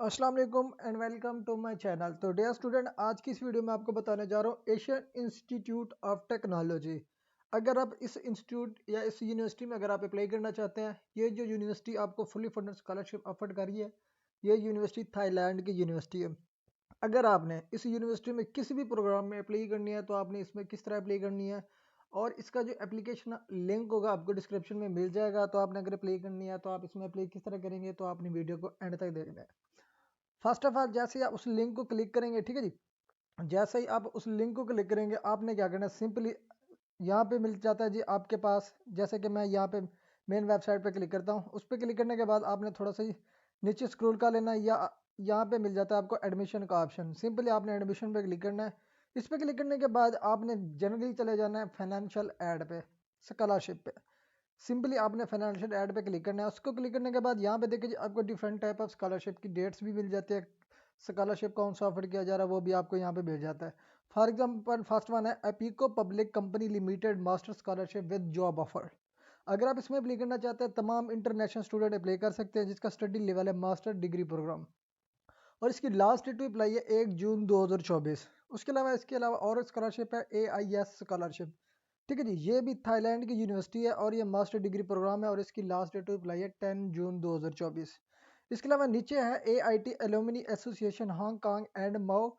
अस्सलाम वालेकुम and welcome to my channel. तो डियर स्टूडेंट, आज की इस वीडियो में आपको बताने जा रहा हूँ एशियन इंस्टीट्यूट ऑफ टेक्नोलॉजी। अगर आप इस इंस्टीट्यूट या इस यूनिवर्सिटी में अगर आप अप्लाई करना चाहते हैं, ये जो यूनिवर्सिटी आपको फुली फंडेड स्कॉलरशिप ऑफर कर रही है, ये यूनिवर्सिटी थाईलैंड की यूनिवर्सिटी है। अगर आपने इस यूनिवर्सिटी में किसी भी प्रोग्राम में अप्लाई करनी है तो आपने इसमें किस तरह अप्लाई करनी है, और इसका जो एप्लीकेशन लिंक होगा आपको डिस्क्रिप्शन में मिल जाएगा। तो आपने अगर अप्लाई करनी है तो आप इसमें अप्लाई किस तरह करेंगे, तो आपने वीडियो को एंड तक देखना है। फर्स्ट ऑफ ऑल, जैसे ही आप उस लिंक को क्लिक करेंगे, ठीक है जी, जैसे ही आप उस लिंक को क्लिक करेंगे आपने क्या करना है, सिंपली यहाँ पे मिल जाता है जी आपके पास। जैसे कि मैं यहाँ पे मेन वेबसाइट पे क्लिक करता हूँ, उस पर क्लिक करने के बाद आपने थोड़ा सा ही नीचे स्क्रॉल कर लेना है, या यहाँ पे मिल जाता है आपको एडमिशन का ऑप्शन। सिंपली आपने एडमिशन पे क्लिक करना है। इस पे क्लिक करने के बाद आपने जनरली चले जाना है फाइनेंशियल एड पे, स्कॉलरशिप पे। सिंपली आपने फाइनेंशियल ऐड पे क्लिक करना है। उसको क्लिक करने के बाद यहाँ पे देखिए आपको डिफरेंट टाइप ऑफ स्कॉलरशिप की डेट्स भी मिल जाती है। स्कॉलरशिप कौन सा ऑफर किया जा रहा है वो भी आपको यहाँ पे मिल जाता है। फॉर एग्जांपल फर्स्ट वन है Appiko public company limited master scholarship with job offer. अगर आप इसमें अप्लाई करना चाहते हैं, तमाम इंटरनेशनल स्टूडेंट अप्लाई कर सकते हैं, जिसका स्टडी लेवल है मास्टर डिग्री प्रोग्राम, और इसकी लास्ट डेट टू अप्लाई है 1 जून 2024। उसके अलावा इसके अलावा और स्कॉलरशिप है AIS स्कॉलरशिप। ठीक है जी, ये भी थाईलैंड की यूनिवर्सिटी है और ये मास्टर डिग्री प्रोग्राम है, और इसकी लास्ट डेट टू अप्लाई है 10 जून 2024। इसके अलावा नीचे है AIT alumni association Hong Kong and Macao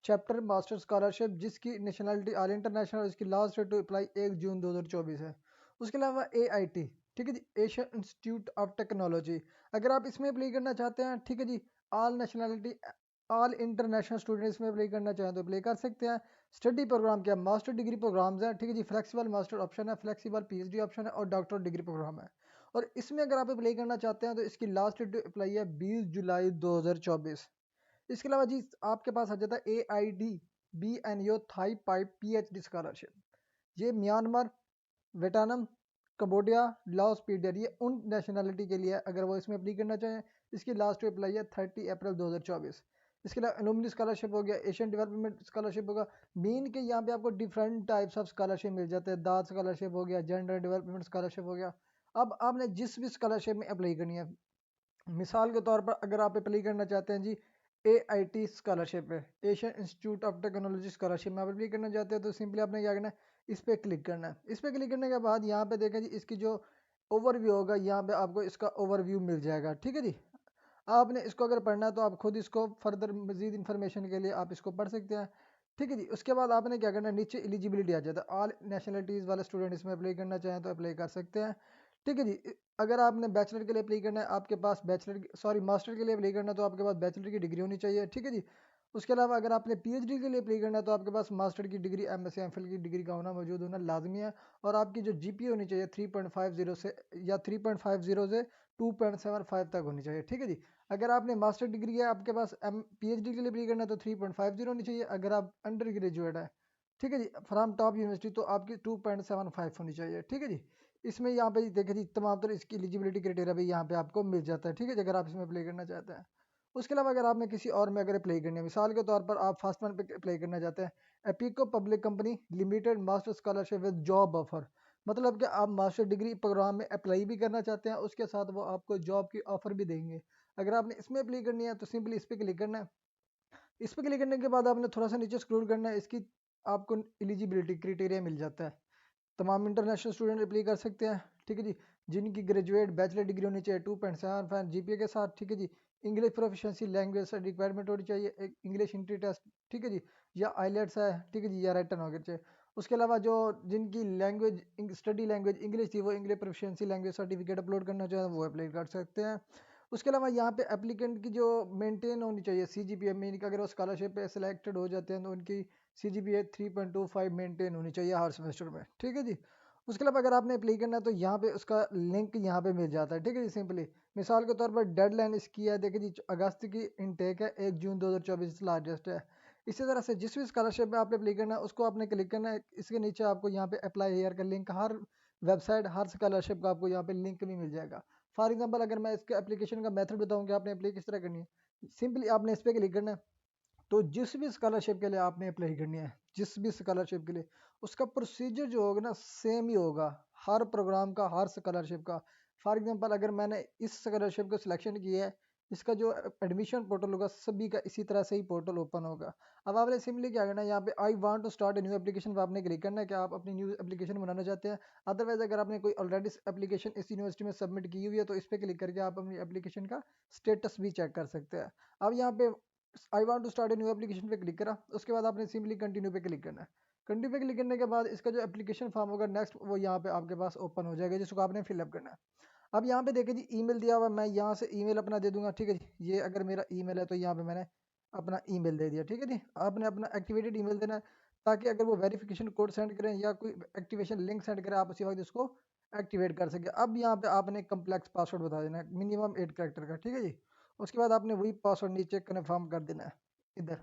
chapter master scholarship, जिसकी नेशनलिटी ऑल इंटरनेशनल, और इसकी last date to apply 1 June 2024 है। उसके अलावा AIT, ठीक है जी, एशियन इंस्टीट्यूट ऑफ टेक्नोलॉजी, अगर आप इसमें अप्लाई करना चाहते हैं, ठीक है जी, all nationality all international students में अप्लाई करना चाहें तो अप्लाई कर सकते हैं। स्टडी प्रोग्राम क्या, मास्टर डिग्री प्रोग्राम्स हैं, ठीक है जी, फ्लेक्सिबल मास्टर ऑप्शन है, फ्लेक्सिबल PhD ऑप्शन है, और डॉक्टर डिग्री प्रोग्राम है। और इसमें अगर आप अप्लाई करना चाहते हैं तो इसकी लास्ट डेट अप्लाई है 20 जुलाई 2024। इसके अलावा जी आपके पास आ जाता है AID BNO थाई पाइप PhD स्कॉलरशिप। ये म्यांमार, वियतनाम, कंबोडिया, लाओस, पीडियर, ये उन नेशनलिटी के लिए है अगर वो इसमें अप्लाई करना चाहें। इसकी लास्ट डेट अप्लाई है 30 अप्रैल 2024। इसके अलावा एलुमनी स्कॉलरशिप हो गया, एशियन डेवलपमेंट स्कॉलरशिप होगा। मीन के यहाँ पे आपको डिफरेंट टाइप्स ऑफ स्कॉलरशिप मिल जाते हैं। दाद स्कॉलरशिप हो गया, जेंडर डेवलपमेंट स्कॉलरशिप हो गया। अब आपने जिस भी स्कॉलरशिप में अप्लाई करनी है, मिसाल के तौर पर अगर आप अप्लाई करना चाहते हैं जी AIT स्कॉलरशिप है, Asian institute of technology scholarship में आप अप्लाई करना चाहते हैं, तो सिंपली आपने क्या करना है, इस पर क्लिक करना है। इस पर क्लिक करने के बाद यहाँ पे देखें जी इसकी जो ओवरव्यू होगा, यहाँ पे आपको इसका ओवरव्यू मिल जाएगा। ठीक है जी, आपने इसको अगर पढ़ना है तो आप खुद इसको फर्दर मजीद इन्फॉर्मेशन के लिए आप इसको पढ़ सकते हैं। ठीक है जी, उसके बाद आपने क्या करना है, नीचे एलिजिबिलिटी आ जाता है, ऑल नेशनलिटीज़ वाले स्टूडेंट इसमें अप्लाई करना चाहें तो अप्लाई कर सकते हैं। ठीक है जी, अगर आपने बैचलर के लिए अप्लाई करना है, आपके पास मास्टर के लिए अप्लाई करना है तो आपके पास बैचलर की डिग्री होनी चाहिए। ठीक है जी, उसके अलावा अगर आपने PhD के लिए अप्लाई करना है तो आपके पास मास्टर की डिग्री, MSc MPhil की डिग्री का होना मौजूद होना लाजमी है। और आपकी जो GPA होनी चाहिए 3.50 से, या 3.50 से 2.75 तक होनी चाहिए। ठीक है जी, अगर आपने मास्टर डिग्री है, आपके पास PhD के लिए अप्लाई करना है तो 3.50 होनी चाहिए। अगर आप अंडर ग्रेजुएट है, ठीक है जी, फ्रॉम टॉप यूनिवर्सिटी, तो आपकी 2.75 होनी चाहिए। ठीक है जी, इसमें यहाँ पे देखिए जी तमाम तरह इसकी एलिजिबिलिटी क्राइटेरिया भी यहाँ पे आपको मिल जाता है। ठीक है जी, अगर आप इसमें अप्लाई करना चाहते हैं। उसके अलावा अगर आपने किसी और में अगर अप्लाई करनी है, मिसाल के तौर पर आप फर्स्ट वन पे अप्लाई करना चाहते हैं, Appiko public company limited master scholarship with job offer, मतलब कि आप मास्टर डिग्री प्रोग्राम में अप्लाई भी करना चाहते हैं, उसके साथ वो आपको जॉब की ऑफर भी देंगे। अगर आपने इसमें अप्लाई करनी है तो सिंपली इस पर क्लिक करना है। इस पर क्लिक करने के बाद आपने थोड़ा सा नीचे स्क्रॉल करना है, इसकी आपको एलिजिबिलिटी क्राइटेरिया मिल जाता है। तमाम इंटरनेशनल स्टूडेंट अप्लाई कर सकते हैं। ठीक है जी, जिनकी ग्रेजुएट बैचलर डिग्री होनी चाहिए 2.75 GPA के साथ। ठीक है जी, इंग्लिश प्रोफिशिएंसी लैंग्वेज रिक्वायरमेंट होनी चाहिए, एक इंग्लिश इंट्री टेस्ट, ठीक है जी, या आईलेट्स है, ठीक है जी, या रिटन होना चाहिए। उसके अलावा जो जिनकी लैंग्वेज स्टडी लैंग्वेज इंग्लिश थी, वो English proficiency language certificate upload करना चाहें वो अप्लाई कर सकते हैं। उसके अलावा यहाँ पे एप्लीकेंट की जो मेंटेन होनी चाहिए CGPA, मीन कि अगर वो स्कॉलरशिप पे सिलेक्टेड हो जाते हैं तो उनकी CGPA 3.25 मेंटेन होनी चाहिए हर सेमेस्टर में। ठीक है जी, उसके अलावा अगर आपने अप्लाई करना है तो यहाँ पे उसका लिंक यहाँ पे मिल जाता है। ठीक है जी, सिंपली मिसाल के तौर पर डेडलाइन इसकी है, देखिए जी अगस्त की इनटेक है, 1 जून 2024 लास्ट डेट है। इसी तरह से जिस भी स्कॉलरशिप में आपने अप्लाई करना है उसको आपने क्लिक करना है। इसके नीचे आपको यहाँ पे अप्लाई हेयर का लिंक, हर वेबसाइट हर स्कॉलरशिप का आपको यहाँ पे लिंक भी मिल जाएगा। फॉर एग्जाम्पल अगर मैं इसके एप्लीकेशन का मेथड बताऊँ कि आपने अप्लाई किस तरह करनी है, सिंपली आपने इस पर क्लिक करना है। तो जिस भी स्कॉलरशिप के लिए आपने अप्लाई करनी है, जिस भी स्कॉलरशिप के लिए, उसका प्रोसीजर जो होगा ना सेम ही होगा, हर प्रोग्राम का, हर स्कॉलरशिप का। फॉर एग्जांपल अगर मैंने इस स्कॉलरशिप को सिलेक्शन किया है, इसका जो एडमिशन पोर्टल होगा सभी का इसी तरह से ही पोर्टल ओपन होगा। अब आपने सिंपली क्या करना है, यहाँ पे I want to start a new application पर आपने क्लिक करना है कि आप अपनी न्यू एप्लीकेशन बनाना चाहते हैं। अदरवाइज अगर आपने कोई ऑलरेडी एप्लीकेशन इस यूनिवर्सिटी में सबमिट की हुई है तो इस पर क्लिक करके आप अपनी एप्लीकेशन का स्टेटस भी चेक कर सकते हैं। अब यहाँ पे I want to start a new application पे क्लिक करा, उसके बाद आपने सिंपली कंटिन्यू पे क्लिक करना है। कंटिन्यू पे क्लिक करने के बाद इसका जो एप्लीकेशन फॉर्म होगा नेक्स्ट वो यहाँ पे आपके पास ओपन हो जाएगा, जिसको आपने फिलअप करना है। अब यहाँ पे देखिए जी ईमेल दिया हुआ, मैं यहाँ से ईमेल अपना दे दूंगा, ठीक है जी। ये अगर मेरा ईमेल है तो यहाँ पे मैंने अपना ईमेल दे दिया, ठीक है जी। आपने अपना एक्टिवेटेड ईमेल देना है ताकि अगर वो वेरिफिकेशन कोड सेंड करें या कोई एक्टिवेशन लिंक सेंड करें आप उसी वक्त इसको एक्टिवेट कर सके। अब यहाँ पे आपने कम्प्लेक्स पासवर्ड बता देना है मिनिमम 8 कैरेक्टर का, ठीक है जी। उसके बाद आपने वही पासवर्ड नीचे कन्फर्म कर देना है इधर।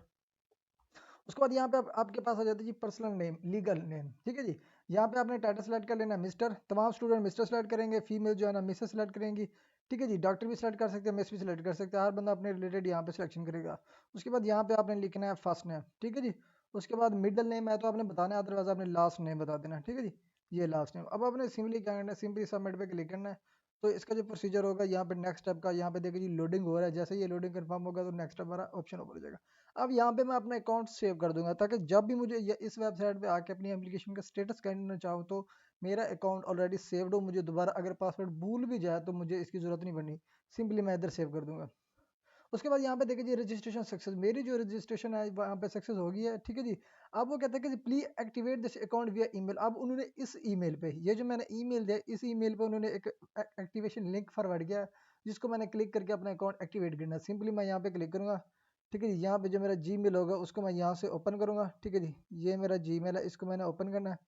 उसके बाद यहाँ पे आपके पास आ जाता है जी पर्सनल नेम, लीगल नेम, ठीक है जी। यहाँ पे आपने टाइटल सेलेक्ट कर लेना है मिस्टर, तमाम स्टूडेंट मिस्टर सेलेक्ट करेंगे, फीमेल जो है ना मिसेस सेलेक्ट करेंगी, ठीक है जी। डॉक्टर भी सेलेक्ट कर सकते हैं, मिस भी सेलेक्ट कर सकते हैं, हर बंदा अपने रिलेटेड यहाँ पे सिलेक्शन करेगा। उसके बाद यहाँ पे आपने लिखना है फर्स्ट नेम, ठीक है जी। उसके बाद मिडिल नेम है तो आपने बताना है, अदरवाइज आपने लास्ट नेम बता देना, ठीक है जी। ये लास्ट नेम। अब आपने सिंपली क्या करना है, सिंपली सबमिट पे क्लिक करना है। तो इसका जो प्रोसीजर होगा यहाँ पे नेक्स्ट स्टेप का, यहाँ पे देखिए जी लोडिंग हो रहा है, जैसे ये लोडिंग कंफर्म होगा तो नेक्स्ट स्टेप हमारा ऑप्शन ओपन हो जाएगा। अब यहाँ पे मैं अपना अकाउंट सेव कर दूंगा ताकि जब भी मुझे इस वेबसाइट पे आके अपनी एप्लीकेशन का स्टेटस करना चाहूँ तो मेरा अकाउंट ऑलरेडी सेव्ड हो, मुझे दोबारा अगर पासवर्ड भूल भी जाए तो मुझे इसकी ज़रूरत नहीं पड़नी, सिंपली मैं इधर सेव कर दूंगा। उसके बाद यहाँ पे देखिए जी रजिस्ट्रेशन सक्सेस, मेरी जो रजिस्ट्रेशन है वहाँ पे सक्सेस हो गई है, ठीक है जी। अब वो कहते हैं कि प्लीज एक्टिवेट दिस अकाउंट विया ईमेल। अब उन्होंने इस ईमेल पे, ये जो मैंने ईमेल दिया इस ईमेल पे उन्होंने एक एक्टिवेशन लिंक फॉरवर्ड किया जिसको मैंने क्लिक करके अपना अकाउंट एक्टिवेट करना है। सिंपली मैं यहाँ पे क्लिक करूँगा, ठीक है जी। यहाँ पे जो मेरा जीमेल होगा उसको मैं यहाँ से ओपन करूँगा, ठीक है जी। ये मेरा जीमेल है, इसको मैंने ओपन करना है।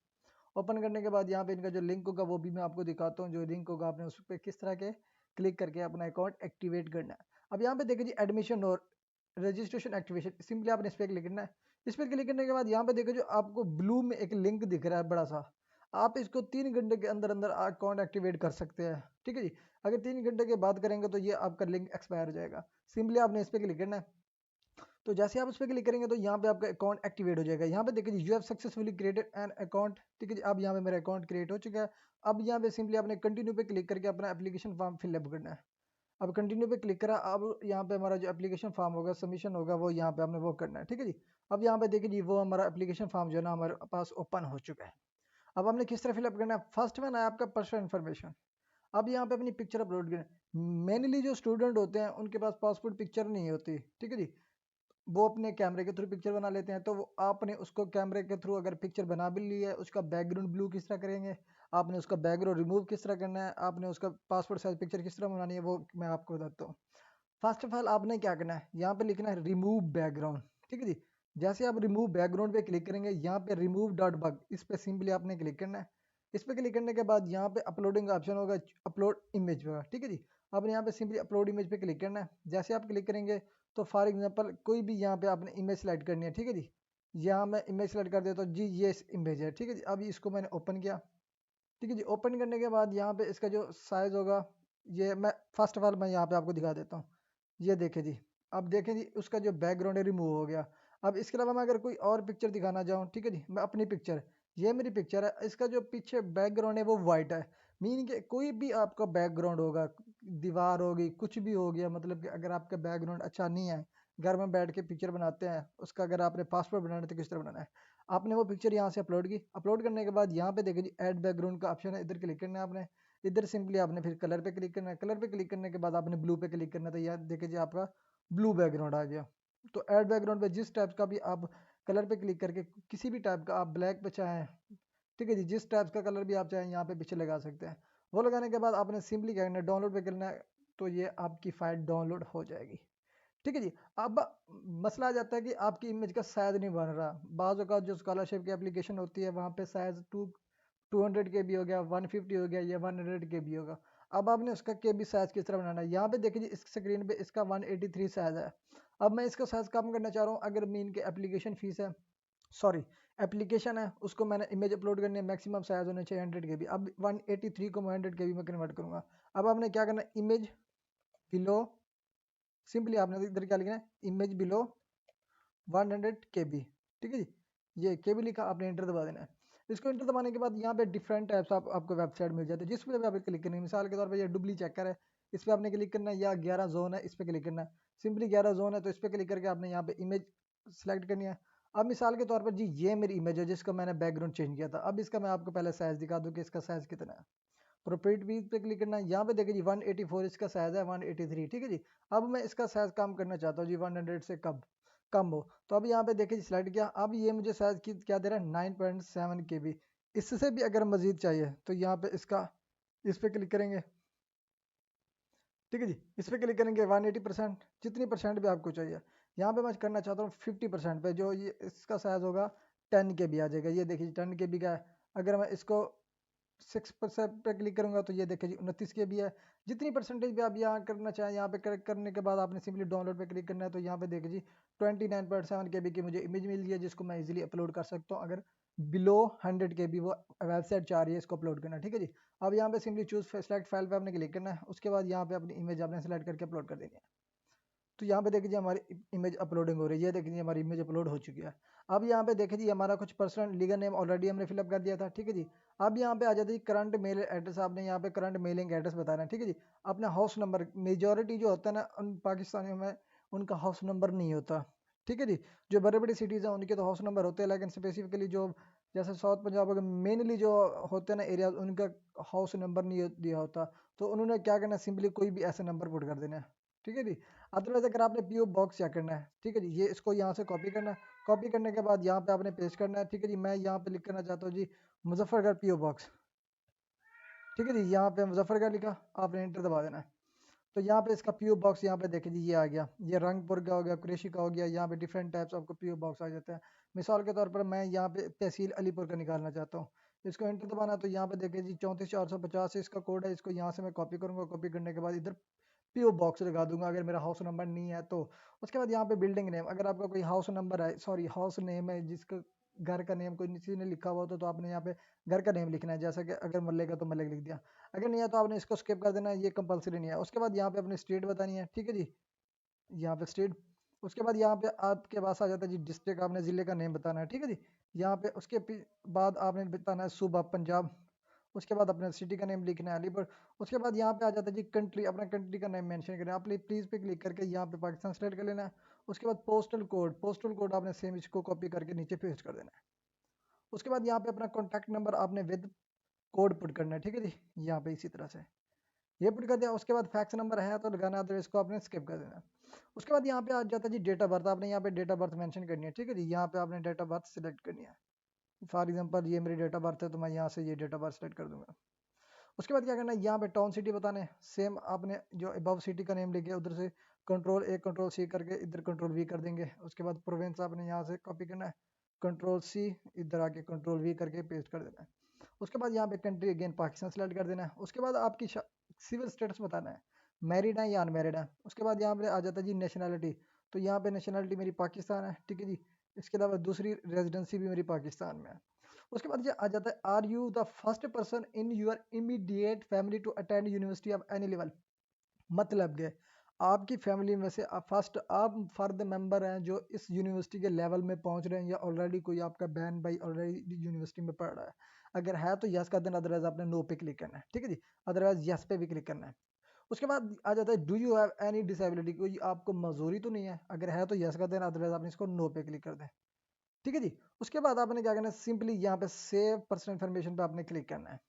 ओपन करने के बाद यहाँ पे इनका जो लिंक होगा वो भी मैं आपको दिखाता हूँ, जो लिंक होगा आपने उस पर किस तरह के क्लिक करके अपना अकाउंट एक्टिवेट करना है। अब यहाँ पे देखिए जी एडमिशन और रजिस्ट्रेशन एक्टिवेशन, सिंपली आपने इस पर क्लिक करना है। इस पर क्लिक करने के बाद यहाँ पे देखिए जो आपको ब्लू में एक लिंक दिख रहा है बड़ा सा, आप इसको 3 घंटे के अंदर अंदर अकाउंट एक्टिवेट कर सकते हैं, ठीक है जी। अगर 3 घंटे के बाद करेंगे तो ये आपका लिंक एक्सपायर हो जाएगा। सिंपली आपने इस पर क्लिक करना है। तो जैसे आप उस पर क्लिक करेंगे तो यहाँ पे आपका अकाउंट एक्टिवेट हो जाएगा। यहाँ पे देखिए you have successfully created an account, ठीक है जी। अब यहाँ पे मेरा अकाउंट क्रिएट हो चुका है। अब यहाँ पे सिंपली आपने कंटिन्यू पे क्लिक करके अपना एप्लीकेशन फॉर्म फिलअप करना है। अब कंटिन्यू पे क्लिक करा, अब यहाँ पे हमारा जो एप्लीकेशन फॉर्म होगा सबमिशन होगा वो यहाँ पे हमने वो करना है, ठीक है जी। अब यहाँ पे देखिए जी वो हमारा एप्लीकेशन फॉर्म जो है ना हमारे पास ओपन हो चुका है। अब हमने किस तरह फिलअप करना है, फर्स्ट में ना आपका पर्सनल इन्फॉर्मेशन। अब यहाँ पे अपनी पिक्चर अपलोड करें। मेनली जो स्टूडेंट होते हैं उनके पास पासपोर्ट पिक्चर नहीं होती, ठीक है जी। वो अपने कैमरे के थ्रू पिक्चर बना लेते हैं, तो आपने उसको कैमरे के थ्रू अगर पिक्चर बना भी ली है उसका बैकग्राउंड ब्लू किस तरह करेंगे, आपने उसका बैकग्राउंड रिमूव किस तरह करना है, आपने उसका पासपोर्ट साइज पिक्चर किस तरह बनानी है वो मैं आपको बताता हूँ। फर्स्ट ऑफ ऑल आपने क्या करना है, यहाँ पे लिखना है रिमूव बैकग्राउंड, ठीक है जी। जैसे आप रिमूव बैकग्राउंड पे क्लिक करेंगे यहाँ पे रिमूव डॉट बग इस पे सिंपली आपने क्लिक करना है। इस पे क्लिक करने के बाद यहाँ पे अपलोडिंग का ऑप्शन होगा, अपलोड इमेज होगा, ठीक है जी। आपने यहाँ पे सिंपली अपलोड इमेज पे क्लिक करना है। जैसे आप क्लिक करेंगे तो फॉर एग्जांपल कोई भी यहाँ पे आपने इमेज सेलेक्ट करनी है, ठीक है जी। यहाँ मैं इमेज सेलेक्ट कर देता हूँ जी, ये इमेज है, ठीक है जी। अभी इसको मैंने ओपन किया, ठीक है जी। ओपन करने के बाद यहाँ पे इसका जो साइज होगा ये मैं फर्स्ट ऑफ ऑल मैं यहाँ पे आपको दिखा देता हूँ। ये देखें जी, अब देखें जी उसका जो बैकग्राउंड है रिमूव हो गया। अब इसके अलावा मैं अगर कोई और पिक्चर दिखाना चाहूँ, ठीक है जी, मैं अपनी पिक्चर, ये मेरी पिक्चर है, इसका जो पीछे बैकग्राउंड है वो वाइट है। मीनिंग कि कोई भी आपका बैकग्राउंड होगा, दीवार होगी कुछ भी हो गया, मतलब कि अगर आपका बैकग्राउंड अच्छा नहीं है, घर में बैठ के पिक्चर बनाते हैं उसका अगर आपने पासपोर्ट बनाना है तो किस तरह बनाना है। आपने वो पिक्चर यहाँ से अपलोड की, अपलोड करने के बाद यहाँ पे देखिए जी ऐड बैकग्राउंड का ऑप्शन है, इधर क्लिक करना है आपने। इधर सिंपली आपने फिर कलर पे क्लिक करना है, कलर पे क्लिक करने के बाद आपने ब्लू पे क्लिक करना है, तो यहाँ देखिए जी आपका ब्लू बैकग्राउंड आ गया। तो ऐड बैकग्राउंड पे जिस टाइप का भी आप कलर पे क्लिक करके किसी भी टाइप का आप ब्लैक पे चाहें, ठीक है जी, जिस टाइप का कलर भी आप चाहें यहाँ पे पीछे लगा सकते हैं। वो लगाने के बाद आपने सिंपली क्या करना है, डाउनलोड पे करना है, तो ये आपकी फाइल डाउनलोड हो जाएगी, ठीक है जी। अब मसला आ जाता है कि आपकी इमेज का साइज नहीं बन रहा। बाज़ का जो स्कॉलरशिप की एप्लीकेशन होती है वहाँ पे साइज 200 के बी हो गया, 150 हो गया, या 100 के बी होगा। अब आपने उसका के बी साइज किस तरह बनाना है, यहाँ पे देखिए जी इस स्क्रीन पे इसका 183 साइज है। अब मैं इसका साइज कम करना चाह रहा हूँ, अगर मीन के एप्लीकेशन फीस है, सॉरी एप्लीकेशन है, उसको मैंने इमेज अपलोड करनी है, मैक्सिमम साइज होने चाहिए 100 के बी। अब 183 को मैं 100 के बी में कन्वर्ट करूँगा। अब आपने क्या करना है, इमेज बिलो, सिंपली आपने इधर क्या लिखना है, इमेज बिलो 100 के बी, ठीक है जी। ये के बी लिखा, आपने इंटर दबा देना है। इसको इंटर दबाने के बाद यहाँ पे डिफरेंट टाइप्स आपको वेबसाइट मिल जाते हैं जिस पे भी आप क्लिक करेंगे। मिसाल के तौर पे ये डुबली चेकर है, इस पर आपने क्लिक करना है, या 11 जोन है इस पर क्लिक करना है। सिंपली 11 जोन है तो इस पर क्लिक करके आपने यहाँ पे इमेज सेलेक्ट करनी है। अब मिसाल के तौर पर जी ये मेरी इमेज है जिसका मैंने बैकग्राउंड चेंज किया था। अब इसका मैं आपको पहले साइज दिखा दूँ कि इसका साइज कितना है। प्रोपर्टी पे क्लिक करना है, यहाँ पे देखिए जी 184 इसका साइज है, 183 ठीक है जी। अब मैं इसका साइज कम करना चाहता हूँ जी 100 से कम हो, तो अब यहाँ पे देखिए जी सिलेक्ट किया। अब ये मुझे साइज की क्या दे रहा है 9.7 KB। इससे भी अगर मजीद चाहिए तो यहाँ पे इस पे क्लिक करेंगे, ठीक है जी। इस पे क्लिक करेंगे 180%, जितनी परसेंट भी आपको चाहिए। यहाँ पे मैं करना चाहता हूँ 50% पे, जो ये इसका साइज होगा 10 KB आ जाएगा। ये देखिए 10 KB का है। अगर मैं इसको 6% पे क्लिक करूंगा तो ये देखिए जी 29 KB है। जितनी परसेंटेज भी आप यहाँ करना चाहें, यहाँ पे करने के बाद आपने सिंपली डाउनलोड पे क्लिक करना है। तो यहाँ पे देखिए जी 29.7 KB की मुझे इमेज मिल गई है, जिसको मैं इजीली अपलोड कर सकता हूँ अगर बिलो 100 KB वो वेबसाइट चाह रही है इसको अपलोड करना, ठीक है जी। अब यहाँ पे सिंपली चूज सेलेक्ट फाइल पे आपने क्लिक करना है। उसके बाद यहाँ पे अपनी इमेज आपने सेलेक्ट करके अपलोड कर देनी है। तो यहाँ पे देखिए हमारी इमेज अपलोडिंग हो रही है, देखिए हमारी इमेज अपलोड हो चुकी है। अब यहाँ पे देखिए जी हमारा कुछ पर्सनल लीगल नेम ऑलरेडी हमने फिलअप कर दिया था, ठीक है जी। अब यहाँ पे आ जाता है करंट मेल एड्रेस, आपने यहाँ पे करंट मेलिंग एड्रेस बताना है, ठीक है जी। अपना हाउस नंबर, मेजोरिटी जो होता है ना उन पाकिस्तानियों में उनका हाउस नंबर नहीं होता, ठीक है जी। जो बड़े बड़ी सिटीज़ हैं उनके तो हाउस नंबर होते हैं, लेकिन स्पेसिफिकली जो जैसे साउथ पंजाब के मेनली जो होते हैं ना एरिया, उनका हाउस नंबर नहीं दिया होता। तो उन्होंने क्या करना है, सिंपली कोई भी ऐसे नंबर पुट कर देना है, ठीक है जी। अदरवाइज अगर आपने पीओ बॉक्स चेक करना है, ठीक है जी, ये इसको यहाँ से कॉपी करना है। कॉपी करने के बाद यहाँ पे आपने पेस्ट करना है, ठीक है जी। मैं यहाँ पे लिख करना चाहता हूँ जी मुजफ्फरगढ़ पीओ बॉक्स, ठीक है जी। यहाँ पे मुजफ्फरगढ़ लिखा, आपने एंटर दबा देना है। तो यहाँ पे इसका पीओ बॉक्स यहाँ पे देखिए जी ये आ गया, ये रंगपुर का हो गया, कुरैशी का हो गया। यहाँ पे डिफरेंट टाइप्स आपको पीओ बॉक्स आ जाते हैं। मिसाल के तौर पर मैं यहाँ पे तहसील अलीपुर का निकालना चाहता हूँ, इसको एंटर दबाना। तो यहाँ पे देखिए जी 34450 इसका कोड है, इसको यहाँ से मैं कॉपी करूँगा। कॉपी करने के बाद इधर पीओ बॉक्स लगा दूंगा अगर मेरा हाउस नंबर नहीं है तो। उसके बाद यहाँ पे बिल्डिंग नेम, अगर आपका कोई हाउस नंबर है, सॉरी हाउस नेम है, जिसका घर का नेम कोई किसी ने लिखा हुआ होता तो आपने यहाँ पे घर का नेम लिखना है। जैसा कि अगर मल्ले का तो मल्ले लिख दिया, अगर नहीं है तो आपने इसको स्किप कर देना है, ये कंपलसरी नहीं है। उसके बाद यहाँ पे अपनी स्टेट बतानी है, ठीक है जी, यहाँ पे स्टेट। उसके बाद यहाँ पे आपके पास आ जाता है जी डिस्ट्रिक्ट, आपने ज़िले का नेम बताना है, ठीक है जी। यहाँ पे उसके बाद आपने बताना है सूबा पंजाब। उसके बाद अपने सिटी का नेम लिखना है अलीपुर। उसके बाद यहाँ पे आ जाता है जी कंट्री, अपना कंट्री का नेम मेंशन करना है। आप प्लीज़ पे क्लिक करके यहाँ पे पाकिस्तान सेलेक्ट कर लेना है। उसके बाद पोस्टल कोड आपने सेम इसको कॉपी करके नीचे पेस्ट कर देना है। उसके बाद यहाँ पे अपना कॉन्टैक्ट नंबर आपने विद कोड पुट करना है, ठीक है जी। यहाँ पे इसी तरह से ये पुट कर दिया। उसके बाद फैक्स नंबर है तो लगाना है, तो इसको आपने स्किप कर देना है। उसके बाद यहाँ पे आ जाता है जी डेट ऑफ बर्थ, आपने यहाँ पे डेट ऑफ बर्थ मेंशन करनी है, ठीक है जी। यहाँ पे आपने डेट ऑफ बर्थ सिलेक्ट करनी है। फॉर एग्जांपल ये मेरी डेट ऑफ बर्थ है तो मैं यहाँ से ये डेट ऑफ बर्थ सेलेक्ट कर दूंगा। उसके बाद क्या करना है, यहाँ पे टाउन सिटी बताने हैं। सेम आपने जो अबव सिटी का नेम लेके उधर से कंट्रोल A कंट्रोल C करके इधर कंट्रोल V कर देंगे। उसके बाद प्रोविंस आपने यहाँ से कॉपी करना है, कंट्रोल C इधर आके कंट्रोल V करके पेस्ट कर देना है। उसके बाद यहाँ पे कंट्री अगेन पाकिस्तान सेलेक्ट कर देना है। उसके बाद आपकी सिविल स्टेटस बताना है, मैरिड है या अनमैरिड है। उसके बाद यहाँ पे आ जाता है जी नेशनैलिटी, तो यहाँ पे नेशनैलिटी मेरी पाकिस्तान है, ठीक है जी। इसके अलावा दूसरी रेजिडेंसी भी मेरी पाकिस्तान में है। उसके बाद ये आ जाता है are you the first person in your immediate family to attend university of any level. मतलब के आपकी फैमिली में से फर्स्ट आप फर्द मेंबर हैं जो इस यूनिवर्सिटी के लेवल में पहुंच रहे हैं, या ऑलरेडी कोई आपका बहन भाई ऑलरेडी यूनिवर्सिटी में पढ़ रहा है। अगर है तो यस कर देना, अदरवाइज आपने नो पे क्लिक करना है, ठीक है जी। अदरवाइज यस पे भी क्लिक करना है। उसके बाद आ जाता है do you have any disability, कोई आपको मजदूरी तो नहीं है। अगर है तो यस कर देना, अदरवाइज आपने इसको नो पे क्लिक कर दें, ठीक है जी। उसके बाद आपने क्या करना है, सिंपली यहाँ पे सेव पर्सनल इन्फॉर्मेशन पे आपने क्लिक करना है।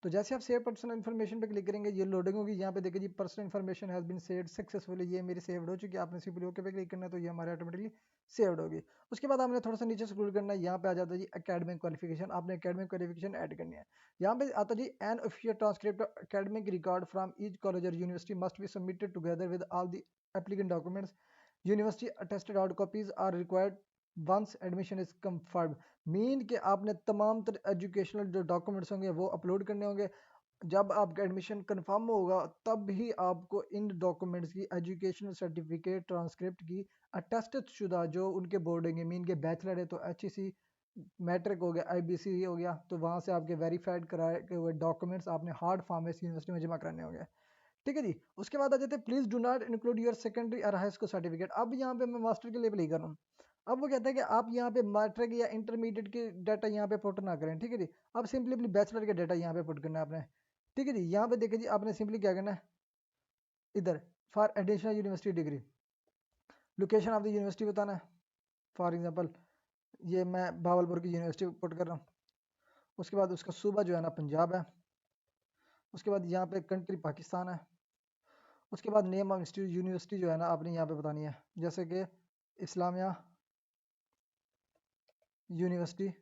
तो जैसे आप सेव पर्सनल इन्फॉर्मेशन पे क्लिक करेंगे ये लोडिंग होगी। यहाँ पे देखिए जी personal information has been saved successfully, ये मेरी सेव्ड हो चुकी है। आपने सिंपली ओके पे क्लिक करना है तो ये हमारे ऑटोमेटिकली सेव्ड होगी। उसके बाद आपने थोड़ा सा नीचे स्क्रॉल करना है, यहाँ पे आ जाता है जी एकेडमिक क्वालिफिकेशन, आपने एकेडमिक क्वालिफिकेशन ऐड करनी है। यहाँ पे आता है जी an official transcript academic record from each college और university must be submitted together with all the applicant documents. University attested hard copies are required once admission is confirm. Mean कि आपने तमाम तरह एजुकेशनल जो डॉक्यूमेंट्स होंगे वो upload करने होंगे। जब आपका एडमिशन कंफर्म होगा तब ही आपको इन डॉक्यूमेंट्स की एजुकेशनल सर्टिफिकेट ट्रांसक्रिप्ट की अटेस्टेड शुदा जो उनके बोर्डिंग है, मीन के बैचलर है तो HEC, मैट्रिक हो गया IBC हो गया, तो वहाँ से आपके वेरीफाइड कराए हुए डॉक्यूमेंट्स आपने हार्ड फॉर्म में यूनिवर्सिटी में जमा कराने होंगे, ठीक है जी। उसके बाद आ जाते हैं please do not include your secondary और हाई स्कूल सर्टिफिकेट। अब यहाँ पे मैं मास्टर के लिए अप्लाई कर रहा हूँ। अब वो कहता है कि आप यहाँ पे मैट्रिक या इंटरमीडिएट के डाटा यहाँ पे पुट ना करें, ठीक है जी। अब सिंपली अपनी बैचलर के डाटा यहाँ पे पुट करना है आपने, ठीक है जी। यहाँ पे देखिए जी आपने सिंपली क्या करना है, इधर for additional university degree location of the university बताना है। फॉर एग्जांपल ये मैं भावलपुर की यूनिवर्सिटी पुट कर रहा हूँ। उसके बाद उसका सूबा जो है ना पंजाब है। उसके बाद यहाँ पे कंट्री पाकिस्तान है। उसके बाद नेम ऑफ इंस्टीट्यूट यूनिवर्सिटी जो है ना आपने यहाँ पे बतानी है, जैसे कि इस्लामिया यूनिवर्सिटी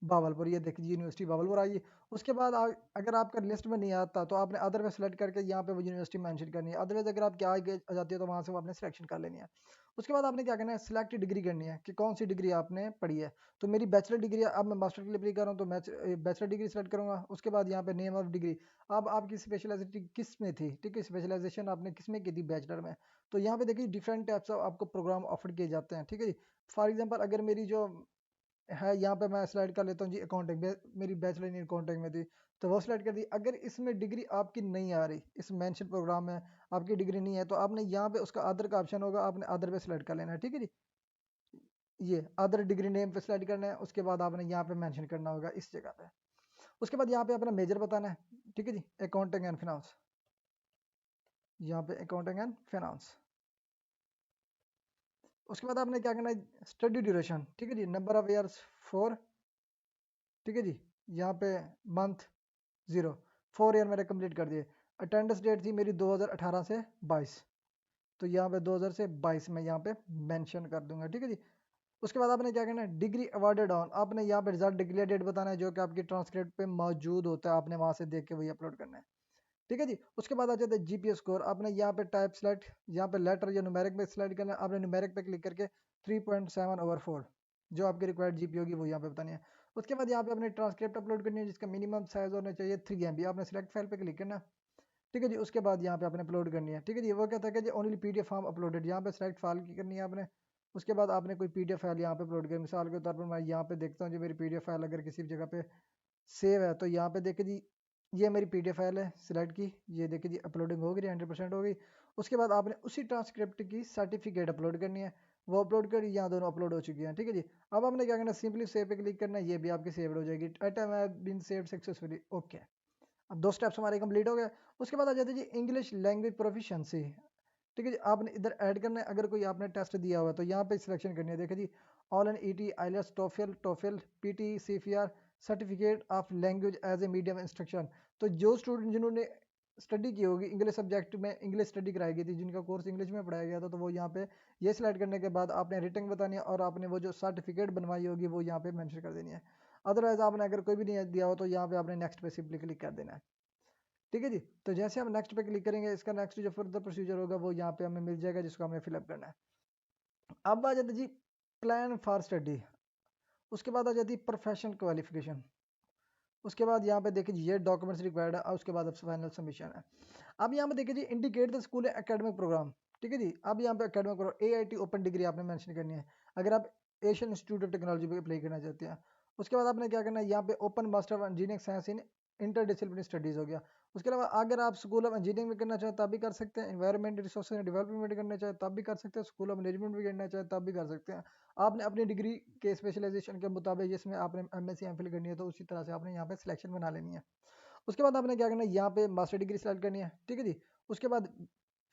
भावलपुर, ये देखिए यूनिवर्सिटी भावलपुर आई। उसके बाद अगर आपका लिस्ट में नहीं आता तो आपने अदर में सेलेक्ट करके यहाँ पे वो यूनिवर्सिटी मेंशन करनी है। अदरवाइज अगर आपकी आगे आ जाती है तो वहाँ से वो आपने सिलेक्शन कर लेनी है। उसके बाद आपने क्या करना है, सिलेक्ट डिग्री करनी है कि कौन सी डिग्री आपने पढ़ी है। तो मेरी बैचलर डिग्री है, अब मैं मास्टर के लिए अप्लाई कर रहा हूँ तो मैं बैचलर डिग्री सेलेक्ट करूँगा। उसके बाद यहाँ पे नेम ऑफ डिग्री, अब आपकी स्पेशलाइजेशन किस में थी, ठीक है, स्पेशलाइजेशन आपने किस में की थी बैचलर में। तो यहाँ पे देखिए डिफरेंट टाइप्स ऑफ आपको प्रोग्राम ऑफर किए जाते हैं, ठीक है जी। फॉर एग्जाम्पल अगर मेरी जो है यहाँ पे मैं स्लाइड कर लेता हूँ जी अकाउंटिंग, मेरी बैचलर इन अकाउंटिंग में थी तो वो स्लाइड कर दी। अगर इसमें डिग्री आपकी नहीं आ रही, इस मेंशन प्रोग्राम में आपकी डिग्री नहीं है, तो आपने यहाँ पे उसका अदर का ऑप्शन होगा, आपने अदर पे सिलेक्ट कर लेना है, ठीक है जी। ये अदर डिग्री नेम पे सिलेक्ट करना है। उसके बाद आपने यहाँ पे मेंशन करना होगा इस जगह पे। उसके बाद यहाँ पे अपना मेजर बताना है, ठीक है जी, अकाउंटिंग एंड फिनांस। यहाँ पे अकाउंटिंग एंड फिनांस। उसके बाद आपने क्या करना है, स्टडी ड्यूरेशन, ठीक है जी, नंबर ऑफ ईयर्स 4, ठीक है जी। यहाँ पे मंथ 0, 4 ईयर मैंने कंप्लीट कर दिए। अटेंडेंस डेट थी मेरी 2018 से 22, तो यहाँ पे 2000 से 22 में यहाँ पे मेंशन कर दूंगा, ठीक है जी। उसके बाद आपने क्या करना है, डिग्री अवार्डेड ऑन, आपने यहाँ पे रिजल्ट डिक्लेयर डेट बताना है जो कि आपकी ट्रांसक्रिप्ट पे मौजूद होता है, आपने वहाँ से देख के वही अपलोड करना है, ठीक है जी। उसके बाद आ जाता है जीपीए स्कोर, आपने यहाँ पे टाइप सेलेक्ट, यहाँ पे लेटर या न्यूमेरिक में सिलेक्ट करना है। आपने न्यूमेरिक पे क्लिक करके 3.7/4 जो आपकी रिक्वायर्ड जीपी होगी वो यहाँ पे बतानी है। उसके बाद यहाँ पे अपने ट्रांसक्रिप्ट अपलोड करनी है जिसका मिनिमम साइज होना चाहिए 3 MB, आपने सिलेक्ट फाइल पे क्लिक करना है, ठीक है जी। उसके बाद यहाँ पे आपने अपलोड करनी है, ठीक है जी। वो कहता है कि जी ओनली पीडीएफ फॉर्म अपलोडेड, यहाँ पे सिलेक्ट फाइल की करनी है आपने। उसके बाद आपने कोई पीडीएफ फाइल यहाँ पे अपलोड करी, मिसाल के तौर पर मैं यहाँ पे देखता हूँ जी मेरी पीडीएफ फाइल अगर किसी जगह पे सेव है तो यहाँ पे देखिए जी ये मेरी पीडीएफ फाइल है सिलेक्ट की, ये देखिए जी अपलोडिंग हो गई 100% हो गई। उसके बाद आपने उसी ट्रांसक्रिप्ट की सर्टिफिकेट अपलोड करनी है, वो अपलोड कर, यहाँ दोनों अपलोड हो चुकी हैं, ठीक है जी। अब आपने क्या करना है, सिंपली सेव पे क्लिक करना है, ये भी आपकी सेव हो जाएगी, item have been saved successfully, okay. अब 2 स्टेप्स हमारे कंप्लीट हो गए। उसके बाद आ जाते हैं जी इंग्लिश लैंग्वेज प्रोफिशिएंसी, ठीक है जी। आपने इधर ऐड करना है, अगर कोई आपने टेस्ट दिया हुआ है तो यहाँ पे सिलेक्शन करनी है, देखिए जी all N ET IELTS TOEFL TOEFL PTE CEFR certificate of language as a medium instruction. तो जो स्टूडेंट जिन्होंने स्टडी की होगी इंग्लिश सब्जेक्ट में, इंग्लिश स्टडी कराई गई थी, जिनका कोर्स इंग्लिश में पढ़ाया गया था, तो वो यहाँ पे ये सिलेक्ट करने के बाद आपने रिटर्न बतानी है और आपने वो जो सर्टिफिकेट बनवाई होगी वो यहाँ पे मेंशन कर देनी है। अदरवाइज आपने अगर कोई भी नहीं दिया हो तो यहाँ पे आपने नेक्स्ट पे सिंपली क्लिक कर देना है, ठीक है जी। तो जैसे हम नेक्स्ट पे क्लिक करेंगे इसका नेक्स्ट जो फर्दर प्रोसीजर होगा वो यहाँ पे हमें मिल जाएगा जिसको हमें फिलअप करना है। अब आ जाता है जी प्लान फॉर स्टडी। उसके बाद आ जाती है प्रोफेशनल क्वालिफिकेशन। उसके बाद यहाँ पे देखिए ये डॉक्यूमेंट्स रिक्वायर्ड है और उसके बाद अब फाइनल सबमिशन है। अब यहाँ पे देखिए जी indicate the school academic program, ठीक है जी। अब यहाँ पे academic program AIT open degree आपने मेंशन करनी है अगर आप एशियन इंस्टीट्यूट ऑफ टेक्नोलॉजी पे अप्लाई करना चाहते हैं। उसके बाद आपने क्या करना है, यहाँ पे open master of engineering science in interdisciplinary studies हो गया। उसके अलावा अगर आप स्कूल ऑफ इंजीनियरिंग में करना चाहें तब भी कर सकते हैं, एनवायरमेंट रिसोर्स एंड डेवलपमेंट करना चाहें तब भी कर सकते हैं, स्कूल ऑफ मैनेजमेंट भी करना चाहें तब भी कर सकते हैं। आपने अपनी डिग्री के स्पेशलाइजेशन के मुताबिक जिसमें आपने MSc MPhil करनी है तो उसी तरह से आपने यहाँ पे सिलेक्शन बना लेनी है। उसके बाद आपने क्या करना है, यहाँ पे मास्टर डिग्री सेलेक्ट करनी है, ठीक है जी। उसके बाद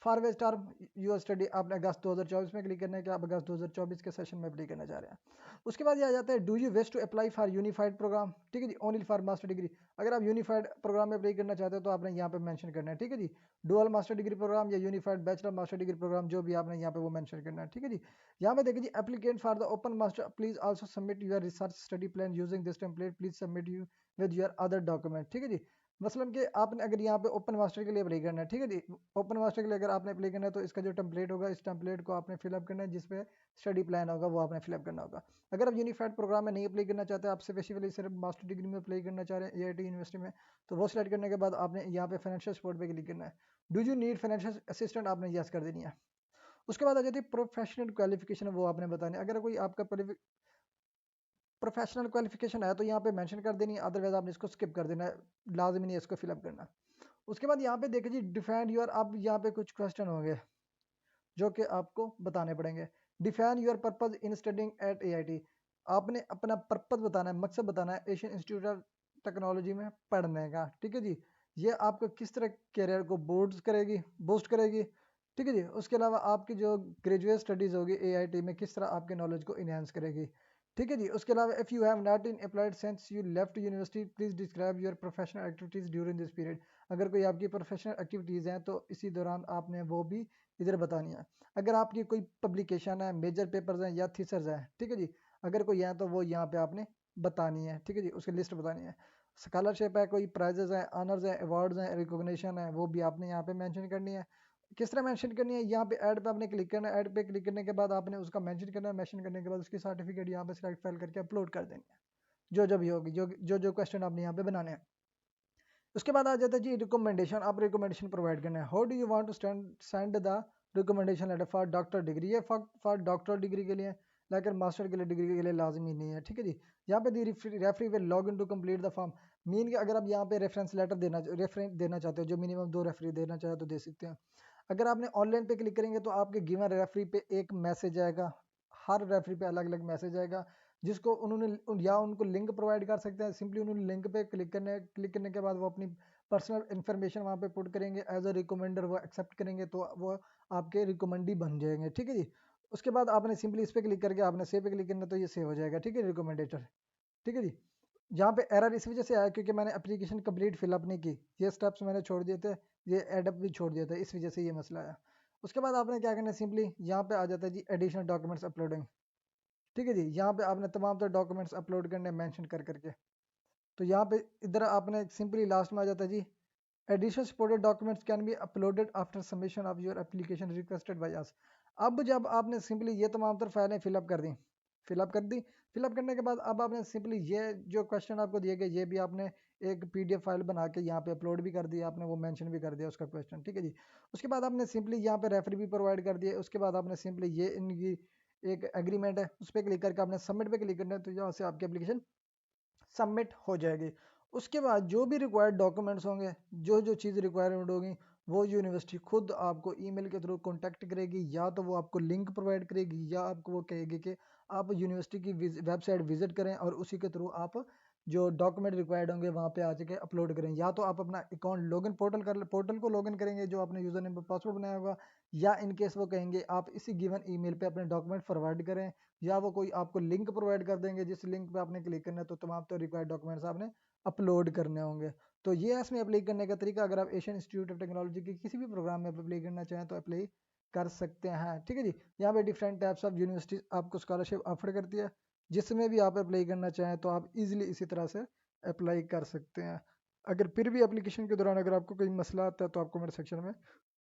फॉरवर्ड टर्म यूर स्टडी आपने अगस्त 2024 में क्लिक करना है कि आप अगस्त 2024 के सेशन में अप्लाई करना चाह रहे हैं। उसके बाद ये आ जाता है do you wish to apply for unified program, ठीक है जी, ओनली फॉर मास्टर डिग्री। अगर आप यूनिफाइड प्रोग्राम में अप्लाई करना चाहते हो तो आपने यहाँ पे मेंशन करना है, ठीक है जी, डुअल मास्टर डिग्री प्रोग्राम या unified bachelor master degree program जो भी आपने यहाँ पे वो मेंशन करना है, ठीक है जी। यहाँ पे देखिए जी applicant for the open master please also submit your research study plan using this template please submit you with your other document, ठीक है जी। मसलन कि आपने अगर यहाँ पे ओपन मास्टर के लिए अप्लाई करना है, ठीक है जी, ओपन मास्टर के लिए अगर आपने अप्लाई करना है तो इसका जो टेम्पलेट होगा इस टेम्पलेट को आपने फिलअप करना है, जिसपे स्टडी प्लान होगा वो आपने फिलअप करना होगा। अगर आप यूनिफाइड प्रोग्राम में नहीं अप्लाई करना चाहते, आप स्पेसिफिकली सिर्फ मास्टर डिग्री में अप्लाई करना चाह रहे हैं AIT यूनिवर्सिटी में, तो वो सिलेक्ट करने के बाद आपने यहाँ पे फाइनेंशियल सपोर्ट पे क्लिक करना है। Do you need financial assistant आपने यस कर देनी है। उसके बाद आ जाती है प्रोफेशनल क्वालिफिकेशन, वो आपने बतानी है। अगर कोई आपका प्रोफेशनल क्वालिफिकेशन है तो यहाँ पे मेंशन कर देनी है, अदरवाइज आपने इसको स्किप कर देना है, लाजमी नहीं है इसको फिलअप करना। उसके बाद यहाँ पे देखिए जी डिफाइन योर, अब यहाँ पे कुछ क्वेश्चन होंगे जो कि आपको बताने पड़ेंगे। Define your purpose in studying at AIT, आपने अपना पर्पज बताना है, मकसद बताना है एशियन इंस्टीट्यूट ऑफ टेक्नोलॉजी में पढ़ने का, ठीक है जी। ये आपको किस तरह करियर को बूस्ट करेगी। ठीक है जी। उसके अलावा आपकी जो ग्रेजुएट स्टडीज़ होगी एआईटी में किस तरह आपके नॉलेज को इन्हांस करेगी। ठीक है जी। उसके अलावा if you have not in applied since you left university please describe your professional activities during this period. अगर कोई आपकी प्रोफेशनल एक्टिविटीज़ हैं तो इसी दौरान आपने वो भी इधर बतानी है। अगर आपकी कोई पब्लिकेशन है, मेजर पेपर्स हैं या थीसिस हैं, ठीक है जी, अगर कोई है तो वो यहाँ पे आपने बतानी है। ठीक है जी, उसकी लिस्ट बतानी है। स्कॉलरशिप है, कोई प्राइजेस हैं, ऑनर्स हैं, अवार्ड्स हैं, रिकॉग्निशन है, वो भी आपने यहाँ पे मेंशन करनी है। किस तरह मेंशन करनी है, यहाँ पे ऐड पे आपने क्लिक करना है। ऐड पे क्लिक करने के बाद आपने उसका मेंशन करना है। मेंशन करने के बाद उसकी सर्टिफिकेट यहाँ पे सिलेक्ट फाइल करके अपलोड कर देनी है, जो जो भी होगी, जो क्वेश्चन आपने यहाँ पे बनाने हैं। उसके बाद आ जाता है जी रिकमेंडेशन। आप रिकमेंडेशन प्रोवाइड करना है। How do you want to send the recommendation letter for doctor degree. ये फॉर डॉक्टर डिग्री के लिए, लेकिन मास्टर के लिए डिग्री के लिए लाजमी नहीं है। ठीक है जी। यहाँ पे the referee will log in to complete the form. Mean कि अगर आप यहाँ पे रेफरेंस लेटर रेफरेंस देना चाहते हो, जो मिनिमम 2 रेफरी देना चाहे तो दे सकते हैं। अगर आपने ऑनलाइन पे क्लिक करेंगे तो आपके गिवन रेफरी पे एक मैसेज आएगा। हर रेफरी पे अलग अलग मैसेज आएगा, जिसको उन्होंने या उनको लिंक प्रोवाइड कर सकते हैं। सिंपली उन्होंने लिंक पे क्लिक करने के बाद वो अपनी पर्सनल इन्फॉर्मेशन वहाँ पे पुट करेंगे, एज अ रिकमेंडर वो एक्सेप्ट करेंगे तो वो आपके रिकमेंडी बन जाएंगे। ठीक है जी। उसके बाद आपने सिंपली इस पर क्लिक करके आपने सेव पे क्लिक करना, तो ये सेव हो जाएगा। ठीक है, रिकमेंडेटर। ठीक है जी। यहाँ पे एरर इस वजह से आया क्योंकि मैंने एप्लीकेशन कंप्लीट फिलअप नहीं की, ये स्टेप्स मैंने छोड़ दिए थे, ये एडअप भी छोड़ दिया था, इस वजह से ये मसला आया। उसके बाद आपने क्या करना है, सिंपली यहाँ पे आ जाता है जी एडिशनल डॉक्यूमेंट्स अपलोडिंग। ठीक है जी। यहाँ पे आपने तमाम तरह डॉक्यूमेंट्स अपलोड करने मेंशन कर करके, तो यहाँ पे इधर आपने सिंपली लास्ट में आ जाता है जी additional supported documents can be uploaded after submission of your application requested by us. अब जब आपने सिंपली ये तमाम तरह फाइलें फिलअप कर दी फिलअप करने के बाद अब आपने सिंपली ये जो क्वेश्चन आपको दिए गए ये भी आपने एक पीडीएफ फाइल बना के यहाँ पे अपलोड भी कर दिया, आपने वो मेंशन भी कर दिया उसका क्वेश्चन। ठीक है जी। उसके बाद आपने सिंपली यहाँ पे रेफर भी प्रोवाइड कर दिया। उसके बाद आपने सिंपली ये इनकी एक एग्रीमेंट है उस पर क्लिक करके आपने सबमिट पे क्लिक करना है, तो यहाँ से आपकी एप्लीकेशन सबमिट हो जाएगी। उसके बाद जो भी रिक्वायर्ड डॉक्यूमेंट्स होंगे, जो जो चीज़ रिक्वायरमेंट होगी, वो यूनिवर्सिटी खुद आपको ईमेल के थ्रू कॉन्टैक्ट करेगी, या तो वो आपको लिंक प्रोवाइड करेगी या आपको वो कहेगी कि आप यूनिवर्सिटी की वेबसाइट विजिट करें और उसी के थ्रू आप जो डॉक्यूमेंट रिक्वायर्ड होंगे वहाँ पे आ जाके अपलोड करें। या तो आप अपना अकाउंट लॉगिन पोर्टल को लॉगिन करेंगे जो आपने यूज़र नेम पर पासवर्ड बनाया होगा, या इन केस वो कहेंगे आप इसी गिवन ईमेल पे अपने डॉक्यूमेंट फॉरवर्ड करें, या वो कोई आपको लिंक प्रोवाइड कर देंगे जिस लिंक पे आपने क्लिक करना है, तो तमाम तो रिक्वायर्ड डॉक्यूमेंट्स आपने अपलोड करने होंगे। तो ये है इसमें अप्लाई करने का तरीका। अगर आप एशियन इंस्टीट्यूट ऑफ टेक्नोलॉजी के किसी भी प्रोग्राम में अप्लाई करना चाहें तो अप्लाई कर सकते हैं। ठीक है जी। यहाँ पे डिफरेंट टाइप्स ऑफ यूनिवर्सिटी आपको स्कॉलरशिप ऑफर करती है, जिसमें भी आप अप्लाई करना चाहें तो आप इजीली इसी तरह से अप्लाई कर सकते हैं। अगर फिर भी एप्लीकेशन के दौरान अगर आपको कोई मसला आता है तो आप कमेंट सेक्शन में